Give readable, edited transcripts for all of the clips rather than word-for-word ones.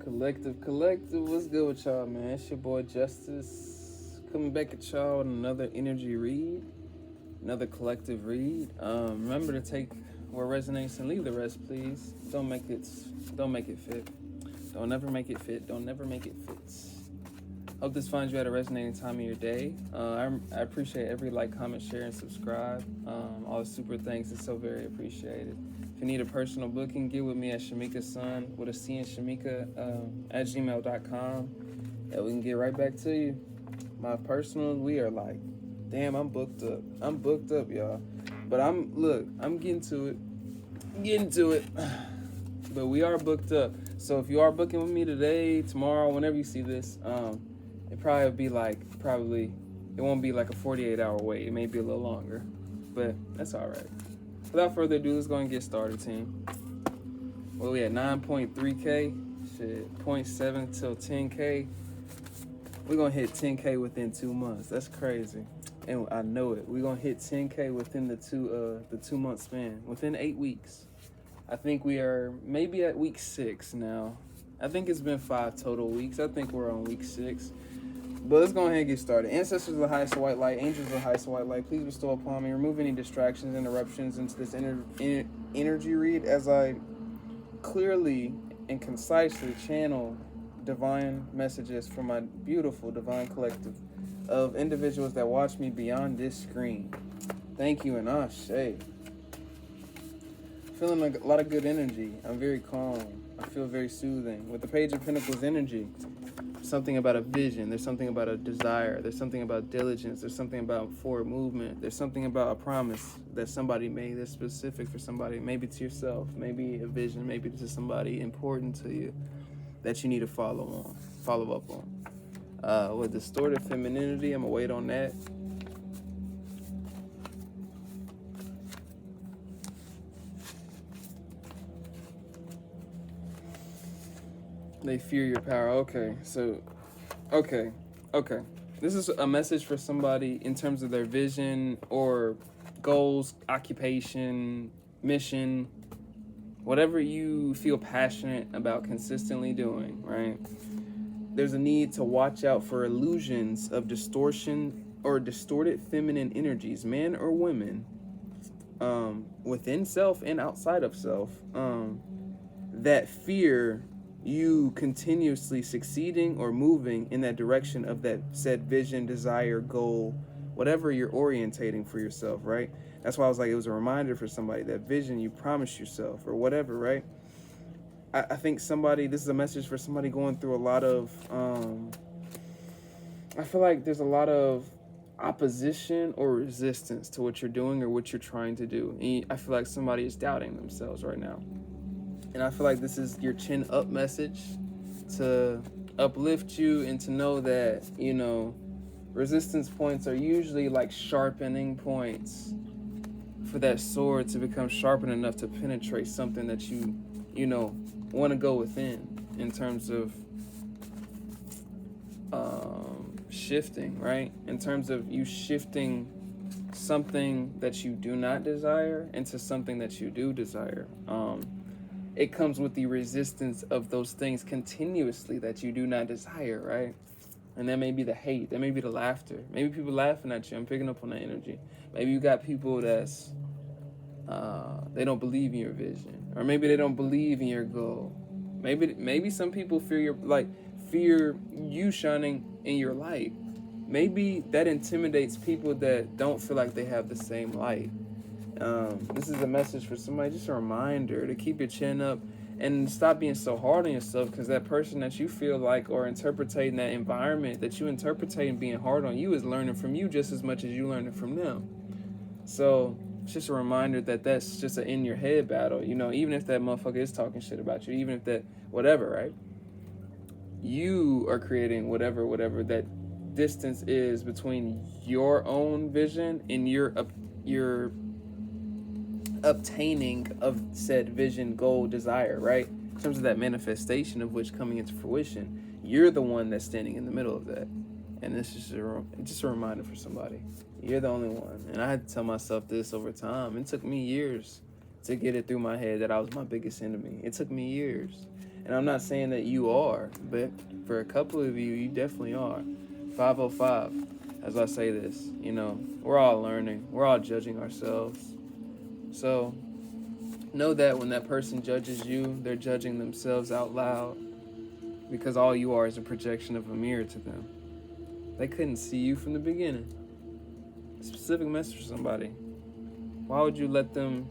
Collective, what's good with y'all, man? It's your boy Justice coming back at y'all with another energy read, another collective read. Remember to take what resonates and leave the rest, please. Don't make it fit. Don't ever make it fit. Don't never make it fit. Hope this finds you at a resonating time of your day. I appreciate every like, comment, share, and subscribe. All the super thanks is so very appreciated. If you need a personal booking, get with me at Shamika Sun with a C in Shamika at gmail.com. And we can get right back to you. My personal, we are like, damn, I'm booked up. I'm booked up, y'all. But I'm getting to it. But we are booked up. So if you are booking with me today, tomorrow, whenever you see this, it won't be like a 48-hour wait. It may be a little longer, but that's all right. Without further ado, let's go and get started, team. Well, we at 9.3K, shit, 0.7 till 10K. We're gonna hit 10K within 2 months. That's crazy, and I know it. We're gonna hit 10K within the 2 month span, within 8 weeks. I think we are maybe at week 6 now. I think it's been 5 total weeks. I think we're on week 6. But let's go ahead and get started. Ancestors of the highest white light, angels of the highest white light, please bestow upon me, remove any distractions, interruptions into this energy read as I clearly and concisely channel divine messages from my beautiful divine collective of individuals that watch me beyond this screen. Thank you and ashe. Feeling like a lot of good energy. I'm very calm. I feel very soothing. With the Page of Pentacles energy, something about a vision, there's something about a desire, there's something about diligence, there's something about forward movement, there's something about a promise that somebody made that's specific for somebody, maybe to yourself, maybe a vision, maybe to somebody important to you that you need to follow up on. With distorted femininity, I'm gonna wait on that. They fear your power. Okay. This is a message for somebody in terms of their vision or goals, occupation, mission, whatever you feel passionate about consistently doing, right? There's a need to watch out for illusions of distortion or distorted feminine energies, men or women, within self and outside of self, that fear you continuously succeeding or moving in that direction of that said vision, desire, goal, whatever you're orientating for yourself, right? That's why I was like, it was a reminder for somebody, that vision you promised yourself or whatever, right? I think this is a message for somebody going through a lot of, I feel like there's a lot of opposition or resistance to what you're doing or what you're trying to do. And I feel like somebody is doubting themselves right now. And I feel like this is your chin up message to uplift you and to know that, resistance points are usually like sharpening points for that sword to become sharpened enough to penetrate something that you want to go within in terms of shifting, right? In terms of you shifting something that you do not desire into something that you do desire. It comes with the resistance of those things continuously that you do not desire, right? And that may be the hate, that may be the laughter. Maybe people laughing at you. I'm picking up on that energy. Maybe you got people that's, they don't believe in your vision. Or maybe they don't believe in your goal. Maybe some people fear you shining in your light. Maybe that intimidates people that don't feel like they have the same light. This is a message for somebody, just a reminder to keep your chin up and stop being so hard on yourself, because that person that you feel like or interpreting that environment that you interpreting being hard on you is learning from you just as much as you learning from them. So it's just a reminder that that's just an in your head battle. Even if that motherfucker is talking shit about you, even if that whatever, right? You are creating whatever that distance is between your own vision and your obtaining of said vision, goal, desire, right? In terms of that manifestation of which coming into fruition, you're the one that's standing in the middle of that. And this is just a reminder for somebody. You're the only one. And I had to tell myself this over time. It took me years to get it through my head that I was my biggest enemy. It took me years. And I'm not saying that you are, but for a couple of you, you definitely are. 505, as I say this, we're all learning. We're all judging ourselves. So know that when that person judges you, they're judging themselves out loud, because all you are is a projection of a mirror to them. They couldn't see you from the beginning. A specific message for somebody. Why would you let them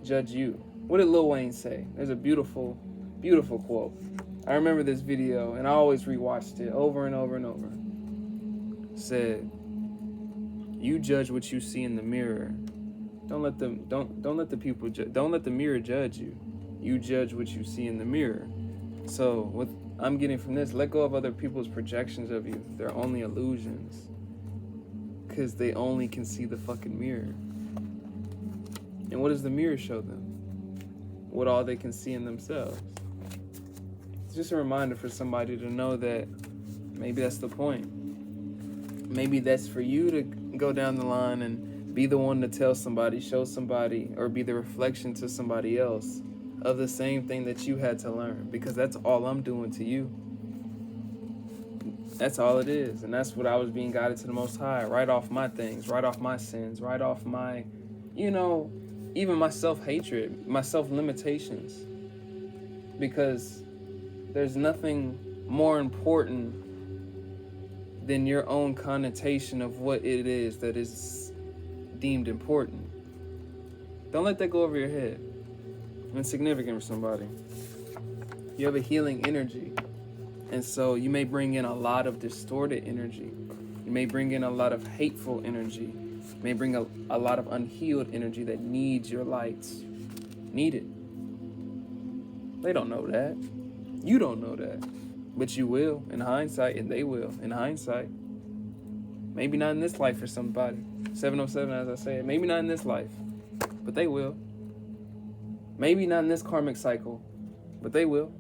judge you? What did Lil Wayne say? There's a beautiful, beautiful quote. I remember this video, and I always rewatched it over and over and over. It said, "You judge what you see in the mirror. Don't let the mirror judge you. You judge what you see in the mirror." So what I'm getting from this, let go of other people's projections of you. They're only illusions, because they only can see the fucking mirror. And what does the mirror show them? What all they can see in themselves. It's just a reminder for somebody to know that maybe that's the point. Maybe that's for you to go down the line and be the one to tell somebody, show somebody, or be the reflection to somebody else of the same thing that you had to learn, because that's all I'm doing to you. That's all it is. And that's what I was being guided to the Most High. Right off my things, right off my sins, right off my, even my self-hatred, my self-limitations. Because there's nothing more important than your own connotation of what it is that is deemed important. Don't let that go over your head. It's significant for somebody. You have a healing energy. And so you may bring in a lot of distorted energy. You may bring in a lot of hateful energy. You may bring a lot of unhealed energy that needs your lights. Need it. They don't know that. You don't know that. But you will in hindsight, and they will in hindsight. Maybe not in this life for somebody. 707, as I said. Maybe not in this life, but they will. Maybe not in this karmic cycle, but they will.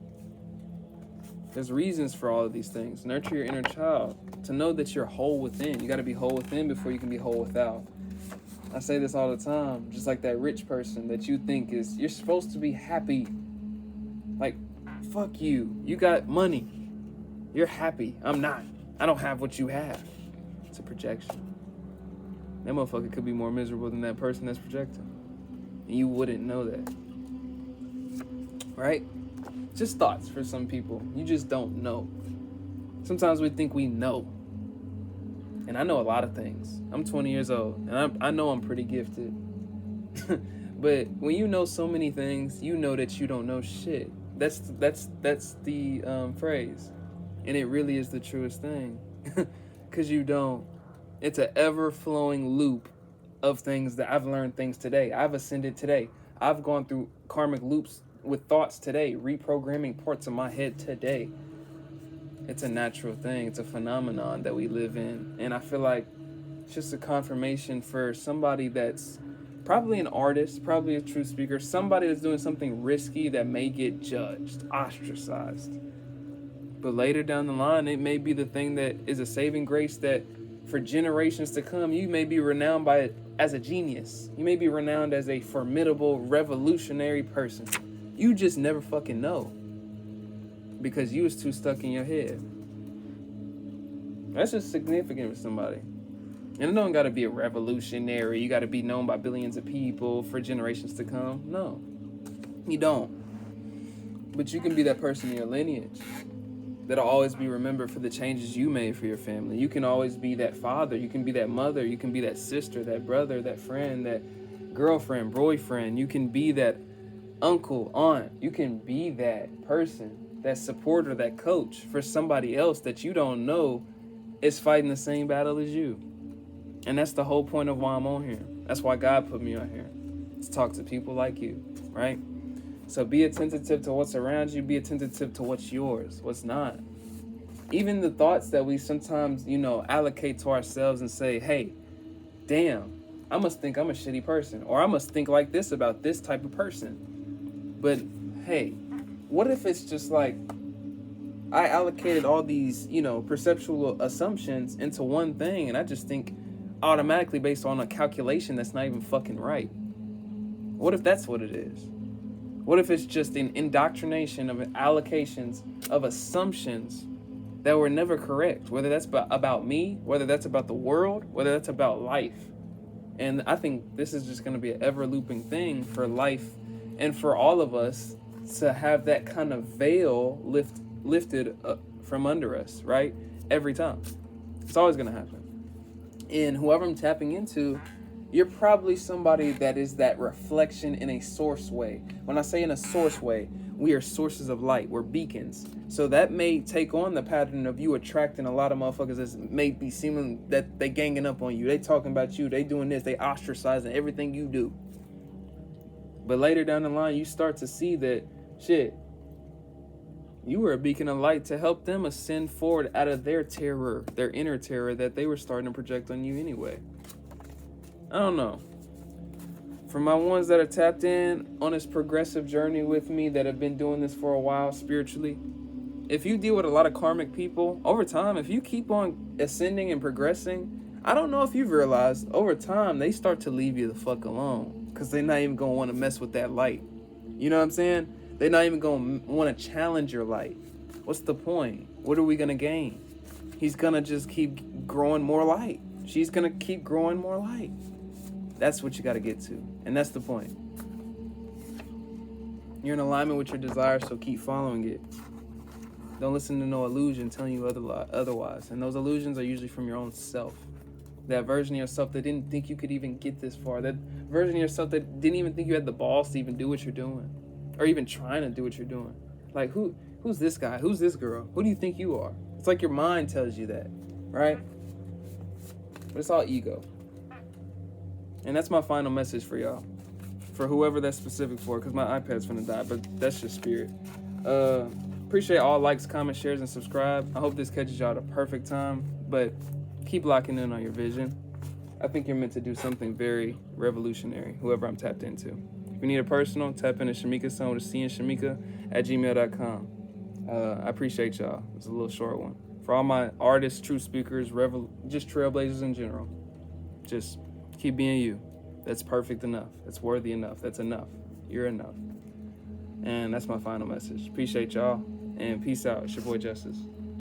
There's reasons for all of these things. Nurture your inner child to know that you're whole within. You got to be whole within before you can be whole without. I say this all the time, just like that rich person that you think you're supposed to be happy. Like, fuck you. You got money. You're happy. I'm not. I don't have what you have. It's a projection. That motherfucker could be more miserable than that person that's projecting. And you wouldn't know that. Right? Just thoughts for some people. You just don't know. Sometimes we think we know. And I know a lot of things. I'm 20 years old, and I know I'm pretty gifted. But when you know so many things, you know that you don't know shit. That's the phrase. And it really is the truest thing. Because you don't. It's an ever-flowing loop of things that I've learned things today. I've ascended today. I've gone through karmic loops with thoughts today, reprogramming parts of my head today. It's a natural thing. It's a phenomenon that we live in. And I feel like it's just a confirmation for somebody that's probably an artist, probably a true speaker, somebody that's doing something risky that may get judged, ostracized. But later down the line, it may be the thing that is a saving grace that for generations to come, you may be renowned by it as a genius. You may be renowned as a formidable, revolutionary person. You just never fucking know. Because you was too stuck in your head. That's just significant for somebody. And it don't gotta be a revolutionary. You gotta be known by billions of people for generations to come. No, you don't. But you can be that person in your lineage that'll always be remembered for the changes you made for your family. You can always be that father. You can be that mother. You can be that sister, that brother, that friend, that girlfriend, boyfriend. You can be that uncle, aunt. You can be that person, that supporter, that coach for somebody else that you don't know is fighting the same battle as you. And that's the whole point of why I'm on here. That's why God put me on here, to talk to people like you, right? So be attentive to what's around you. Be attentive to what's yours, what's not. Even the thoughts that we sometimes, allocate to ourselves and say, hey, damn, I must think I'm a shitty person, or I must think like this about this type of person. But hey, what if it's just like I allocated all these, perceptual assumptions into one thing, and I just think automatically based on a calculation that's not even fucking right? What if that's what it is? What if it's just an indoctrination of allocations of assumptions that were never correct? Whether that's about me, whether that's about the world, whether that's about life. And I think this is just going to be an ever looping thing for life and for all of us to have that kind of veil lifted from under us, right? Every time. It's always going to happen. And whoever I'm tapping into, you're probably somebody that is that reflection in a source way. When I say in a source way, we are sources of light. We're beacons. So that may take on the pattern of you attracting a lot of motherfuckers that may be seeming that they ganging up on you. They talking about you. They doing this. They ostracizing everything you do. But later down the line, you start to see that, shit, you were a beacon of light to help them ascend forward out of their terror, their inner terror that they were starting to project on you anyway. I don't know. For my ones that are tapped in on this progressive journey with me that have been doing this for a while spiritually, if you deal with a lot of karmic people, over time, if you keep on ascending and progressing, I don't know if you've realized, over time, they start to leave you the fuck alone because they're not even going to want to mess with that light. You know what I'm saying? They're not even going to want to challenge your light. What's the point? What are we going to gain? He's going to just keep growing more light. She's going to keep growing more light. That's what you got to get to. And that's the point. You're in alignment with your desires, so keep following it. Don't listen to no illusion telling you otherwise. And those illusions are usually from your own self. That version of yourself that didn't think you could even get this far. That version of yourself that didn't even think you had the balls to even do what you're doing. Or even trying to do what you're doing. Like, who's this guy? Who's this girl? Who do you think you are? It's like your mind tells you that, right? But it's all ego. And that's my final message for y'all. For whoever that's specific for, because my iPad's finna die, but that's just spirit. Appreciate all likes, comments, shares, and subscribe. I hope this catches y'all at a perfect time, but keep locking in on your vision. I think you're meant to do something very revolutionary, whoever I'm tapped into. If you need a personal, tap into Shamika-san with a C in Shamika at gmail.com. I appreciate y'all. It's a little short one. For all my artists, truth speakers, just trailblazers in general, just keep being you. That's perfect enough. That's worthy enough. That's enough. You're enough. And that's my final message. Appreciate y'all. And peace out. It's your boy Justice.